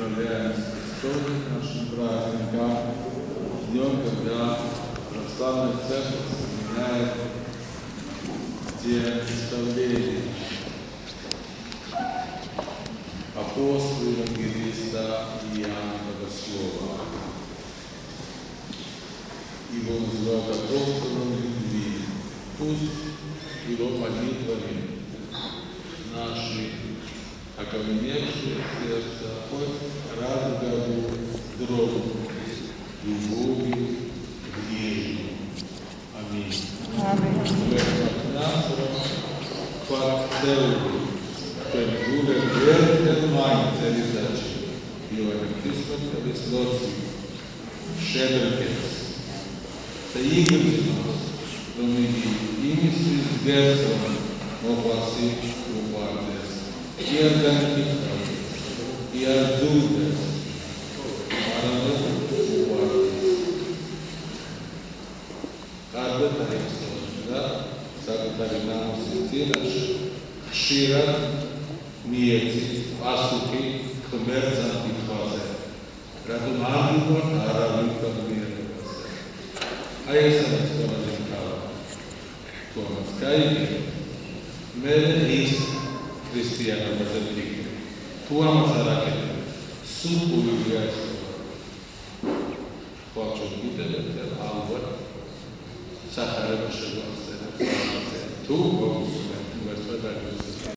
поздравляем с нашим праздником, днем, когда православная церковь вспоминает те наставления апостола, евангелиста Иоанна Богослова. Его называют апостолом любви. Пусть его молитвами наши окаменевшие сердца хоть раз в году дрогнут любовью к ближнему. Аминь. Pentru verde mai înțelegeți. Eu am Hristos că veți luați ședercheți. Să igriți-nos, Domnului, imistis gerson, oblasi uvardes. Iar dantitas, iar dudes, aranăt uvardes. Atâta este, da? S-a cătărinat Sfinținaș, șirat, მიეცით პასუხი ღმერთთან კითხვაზე, რატომ არ ვიყავ არავინ გამიერებაზე. აი ესაც ყველაზე მთავარი. თუმცა კაი, მე ის ქრისტიანობაზე ვიქნები. თუ ამას არ აკეთებ, სულ გულია ეს. ხოჭო კიდევ ალბათ სახარება შეგვახსენებს. თუ გოგოსმენ, ვერცად არ